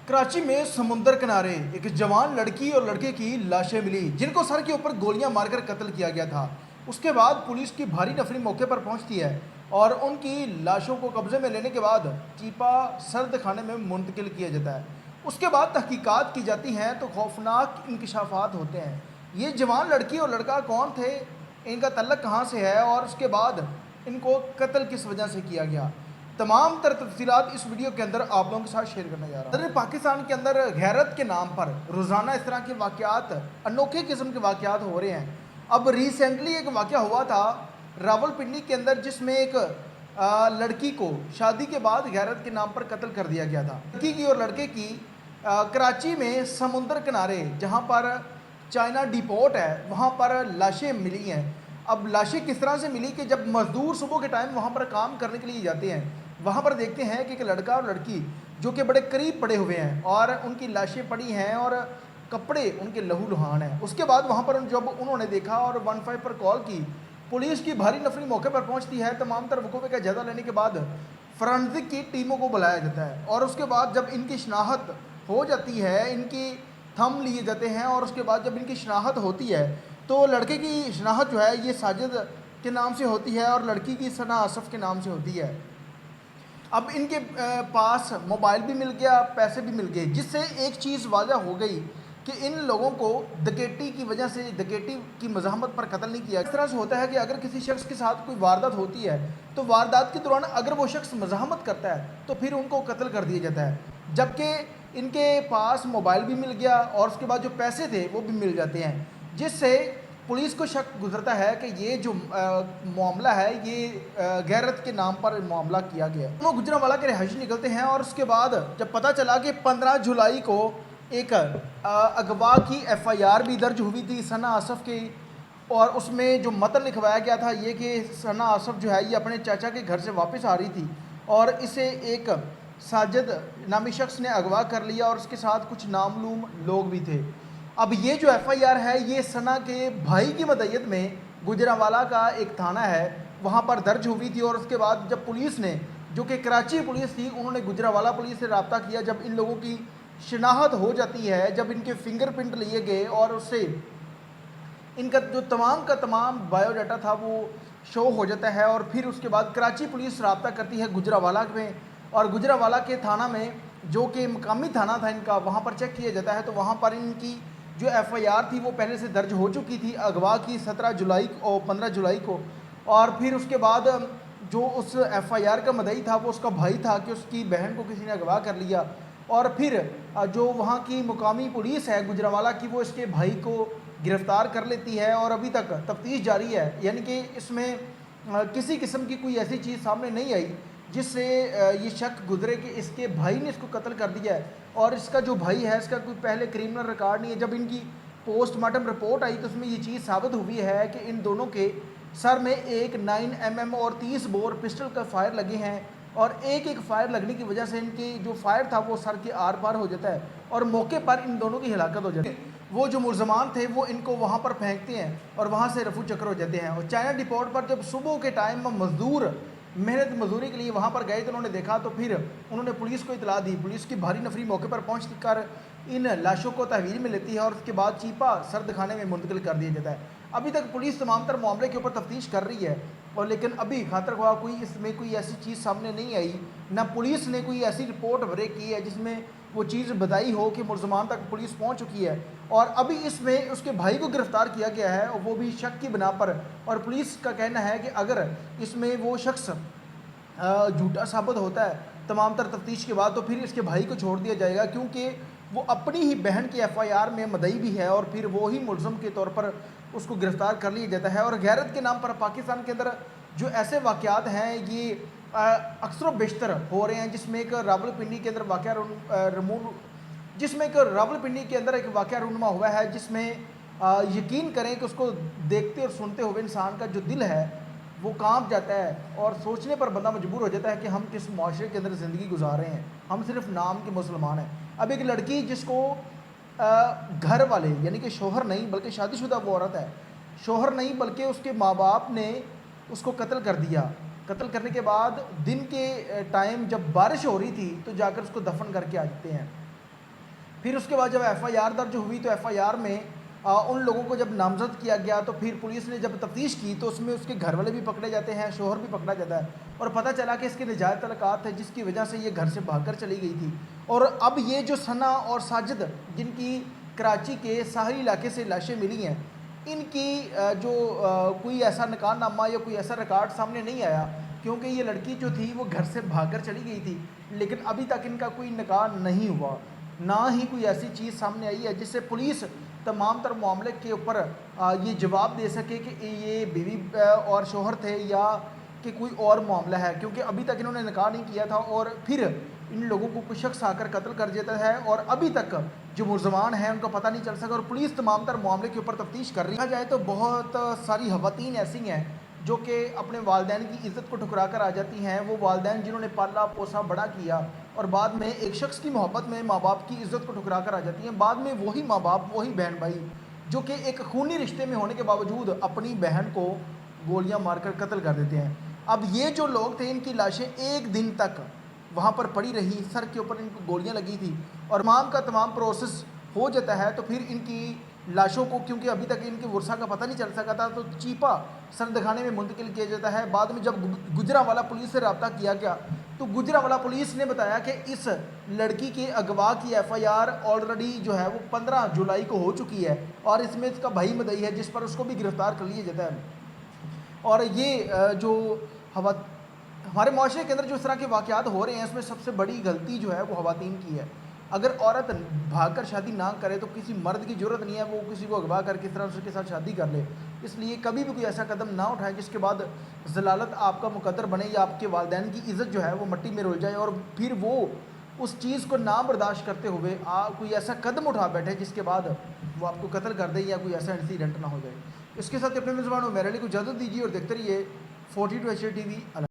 कराची में समुंदर किनारे एक जवान लड़की और लड़के की लाशें मिली जिनको सर के ऊपर गोलियां मारकर कत्ल किया गया था। उसके बाद पुलिस की भारी नफरी मौके पर पहुंचती है और उनकी लाशों को कब्जे में लेने के बाद चीपा सर्द खाने में मुंतकिल किया जाता है। उसके बाद तहकीकात की जाती हैं तो खौफनाक इंकशाफात होते हैं। ये जवान लड़की और लड़का कौन थे, इनका तल्लक कहाँ से है और उसके बाद इनको कत्ल किस वजह से किया गया, तमाम तर तफसीलात इस वीडियो के अंदर आप लोगों के साथ शेयर करने जा रहा हूँ। पाकिस्तान के अंदर गैरत के नाम पर रोज़ाना इस तरह के वाक़यात, अनोखे किस्म के वाक़यात हो रहे हैं। अब रिसेंटली एक वाक़या हुआ था रावलपिंडी के अंदर जिसमें एक लड़की को शादी के बाद गैरत के नाम पर कत्ल कर दिया गया था। लड़की की और लड़के की कराची में समुंदर किनारे जहाँ पर चाइना डिपोर्ट है वहाँ पर लाशें मिली हैं। अब लाशें किस तरह से मिली कि जब मज़दूर सुबह के टाइम वहाँ पर काम करने के लिए जाते हैं, वहाँ पर देखते हैं कि एक लड़का और लड़की जो कि बड़े करीब पड़े हुए हैं और उनकी लाशें पड़ी हैं और कपड़े उनके लहू लुहान हैं। उसके बाद वहाँ पर जब उन्होंने देखा और 15 पर कॉल की, पुलिस की भारी नफरी मौके पर पहुँचती है। तमाम तर वकूफ़े का जायज़ा लेने के बाद फॉरेंसिक की टीमों को बुलाया जाता है और उसके बाद जब इनकी शनाख्त हो जाती है, इनकी थंब लिए जाते हैं और उसके बाद जब इनकी शनाख्त होती है तो लड़के की शनाख्त जो है ये साजिद के नाम से होती है और लड़की की सना आसफ़ के नाम से होती है। अब इनके पास मोबाइल भी मिल गया, पैसे भी मिल गए, जिससे एक चीज़ वाज़ह हो गई कि इन लोगों को डकैती की वजह से, डकैती की मज़ाहमत पर कत्ल नहीं किया। इस तरह से होता है कि अगर किसी शख्स के साथ कोई वारदात होती है तो वारदात के दौरान अगर वो शख्स मज़ाहमत करता है तो फिर उनको कत्ल कर दिया जाता है, जबकि इनके पास मोबाइल भी मिल गया और उसके बाद जो पैसे थे वो भी मिल जाते हैं, जिससे पुलिस को शक गुजरता है कि ये जो मामला है ये गैरत के नाम पर मामला किया गया है। वो गुजरांवाला के रहायशी निकलते हैं और उसके बाद जब पता चला कि 15 जुलाई को एक अगवा की FIR भी दर्ज हुई थी सना आसफ़ की, और उसमें जो मतन लिखवाया गया था ये कि सना आसफ़ जो है ये अपने चाचा के घर से वापस आ रही थी और इसे एक साजिद नामी शख्स ने अगवा कर लिया और उसके साथ कुछ नामलूम लोग भी थे। अब ये जो FIR है ये सना के भाई की मदयत में गुजरांवाला का एक थाना है वहाँ पर दर्ज हुई थी और उसके बाद जब पुलिस ने, जो कि कराची पुलिस थी, उन्होंने गुजरांवाला पुलिस से रब्ता किया। जब इन लोगों की शनाख्त हो जाती है, जब इनके फिंगरप्रिंट लिए गए और उससे इनका जो तमाम का तमाम बायोडाटा था वो शो हो जाता है और फिर उसके बाद कराची पुलिस रब्ता करती है गुजरांवाला में और गुजरांवाला के थाना में, जो कि मकामी थाना था इनका, वहाँ पर चेक किया जाता है तो वहाँ पर इनकी जो FIR थी वो पहले से दर्ज हो चुकी थी अगवा की 17 जुलाई और 15 जुलाई को। और फिर उसके बाद जो उस FIR का मदई था वो उसका भाई था कि उसकी बहन को किसी ने अगवा कर लिया और फिर जो वहाँ की मुकामी पुलिस है गुजरांवाला की वो इसके भाई को गिरफ़्तार कर लेती है और अभी तक तफ्तीश जारी है। यानी कि इसमें किसी किस्म की कोई ऐसी चीज़ सामने नहीं आई जिससे ये शक गुजरे कि इसके भाई ने इसको कत्ल कर दिया है और इसका जो भाई है इसका कोई पहले क्रिमिनल रिकॉर्ड नहीं है। जब इनकी पोस्टमार्टम रिपोर्ट आई तो उसमें ये चीज़ साबित हुई है कि इन दोनों के सर में एक 9mm और 30 बोर पिस्टल का फायर लगे हैं और एक एक फायर लगने की वजह से इनकी जो फायर था वो सर के आर पार हो जाता है और मौके पर इन दोनों की हिलाकत हो जाती है। वो जो मुलजमान थे वो इनको वहाँ पर फेंकते हैं और वहाँ से रफू चक्कर हो जाते हैं। और चाइना डिपोर्ट पर जब सुबह के टाइम में मजदूर मेहनत मजदूरी के लिए वहाँ पर गए तो उन्होंने देखा तो फिर उन्होंने पुलिस को इतला दी। पुलिस की भारी नफरी मौके पर पहुँच कर इन लाशों को तहवील में लेती है और उसके बाद चीपा सर्द खाने में मुंतकिल कर दिया जाता है। अभी तक पुलिस तमाम तर मामले के ऊपर तफ्तीश कर रही है और लेकिन अभी खातर ख्वाह कोई इसमें कोई ऐसी चीज़ सामने नहीं आई, ना पुलिस ने कोई ऐसी रिपोर्ट भरे की है जिसमें वो चीज़ बताई हो कि मुलजमान तक पुलिस पहुंच चुकी है। और अभी इसमें उसके भाई को गिरफ़्तार किया गया है और वो भी शक की बिना पर, और पुलिस का कहना है कि अगर इसमें वो शख्स झूठा साबित होता है तमाम तर तफ्तीश के बाद तो फिर इसके भाई को छोड़ दिया जाएगा, क्योंकि वो अपनी ही बहन की FIR में मदई भी है और फिर वो ही मुलज़म के तौर पर उसको गिरफ़्तार कर लिया जाता है। और गैरत के नाम पर पाकिस्तान के अंदर जो ऐसे वाक़यात हैं ये अक्सर बेशतर हो रहे हैं, जिसमें एक रावलपिंडी के अंदर रावलपिंडी के अंदर एक वाक़या रूनुमा हुआ है जिसमें यकीन करें कि उसको देखते और सुनते हुए इंसान का जो दिल है वो कांप जाता है और सोचने पर बंदा मजबूर हो जाता है कि हम किस माशरे के अंदर ज़िंदगी गुजार रहे हैं, हम सिर्फ नाम के मुसलमान हैं। अब एक लड़की जिसको घर वाले यानी कि शोहर नहीं बल्कि शादीशुदा वो औरत है, शोहर नहीं बल्कि उसके माँ बाप ने उसको कत्ल कर दिया। कत्ल करने के बाद दिन के टाइम जब बारिश हो रही थी तो जाकर उसको दफन करके आ जाते हैं। پھر اس کے بعد جب ایف آئی آر درج ہوئی تو ایف آئی آر میں ان لوگوں کو جب نامزد کیا گیا تو پھر پولیس نے جب تفتیش کی تو اس میں اس کے گھر والے بھی پکڑے جاتے ہیں، شوہر بھی پکڑا جاتا ہے، اور پتہ چلا کہ اس کے ناجائز تعلقات تھے جس کی وجہ سے یہ گھر سے بھاگ کر چلی گئی تھی۔ اور اب یہ جو ثنا اور ساجد جن کی کراچی کے ساحلی علاقے سے لاشیں ملی ہیں، ان کی جو کوئی ایسا نکاح نامہ یا کوئی ایسا ریکارڈ سامنے نہیں آیا، کیونکہ یہ لڑکی جو تھی وہ گھر سے بھاگ کر چلی گئی تھی، لیکن ابھی تک ان کا کوئی نکاح نہیں ہوا، نہ ہی کوئی ایسی چیز سامنے آئی ہے جس سے پولیس تمام تر معاملے کے اوپر یہ جواب دے سکے کہ یہ بیوی اور شوہر تھے یا کہ کوئی اور معاملہ ہے، کیونکہ ابھی تک انہوں نے نکاح نہیں کیا تھا اور پھر ان لوگوں کو کوئی شخص آ کر قتل کر دیتا ہے، اور ابھی تک جو ملزمان ہیں ان کا پتہ نہیں چل سکا، اور پولیس تمام تر معاملے کے اوپر تفتیش کر رہی ہے۔ کہا جائے تو بہت ساری خواتین ایسی ہیں جو کہ اپنے والدین کی عزت کو ٹھکرا کر آ جاتی ہیں، وہ والدین جنہوں نے پالا پوسا بڑا کیا، اور بعد میں ایک شخص کی محبت میں ماں باپ کی عزت کو ٹھکرا کر آ جاتی ہیں، بعد میں وہی ماں باپ وہی بہن بھائی جو کہ ایک خونی رشتے میں ہونے کے باوجود اپنی بہن کو گولیاں مار کر قتل کر دیتے ہیں۔ اب یہ جو لوگ تھے ان کی لاشیں ایک دن تک وہاں پر پڑی رہی، سر کے اوپر ان کو گولیاں لگی تھی، اور تمام کا تمام پروسیس ہو جاتا ہے تو پھر ان کی لاشوں کو، کیونکہ ابھی تک ان کے ورثہ کا پتہ نہیں چل سکا تھا، تو چیپا سردخانے میں منتقل کیا جاتا ہے۔ بعد میں جب گجرانوالہ پولیس سے رابطہ کیا گیا تو گجرانوالہ پولیس نے بتایا کہ اس لڑکی کے اغوا کی ایف آئی آر آلریڈی جو ہے وہ 15 جولائی کو ہو چکی ہے، اور اس میں اس کا بھائی مدعی ہے جس پر اس کو بھی گرفتار کر لیا جاتا ہے۔ اور یہ جو ہمارے معاشرے کے اندر جو اس طرح کے واقعات ہو رہے ہیں، اس میں سب سے بڑی غلطی جو ہے وہ خواتین کی ہے۔ اگر عورت بھاگ کر شادی نہ کرے تو کسی مرد کی ضرورت نہیں ہے وہ کسی کو اغوا کر کس طرح اس کے ساتھ شادی کر لے، اس لیے کبھی بھی کوئی ایسا قدم نہ اٹھائیں جس کے بعد ضلالت آپ کا مقدر بنے یا آپ کے والدین کی عزت جو ہے وہ مٹی میں رول جائے، اور پھر وہ اس چیز کو نہ برداشت کرتے ہوئے کوئی ایسا قدم اٹھا بیٹھے جس کے بعد وہ آپ کو قتل کر دے یا کوئی ایسا انسیڈنٹ نہ ہو جائے۔ اس کے ساتھ اپنے میزبانوں میرے لیے کو اجازت دیجیے اور دیکھتے رہیے 42 ٹی وی۔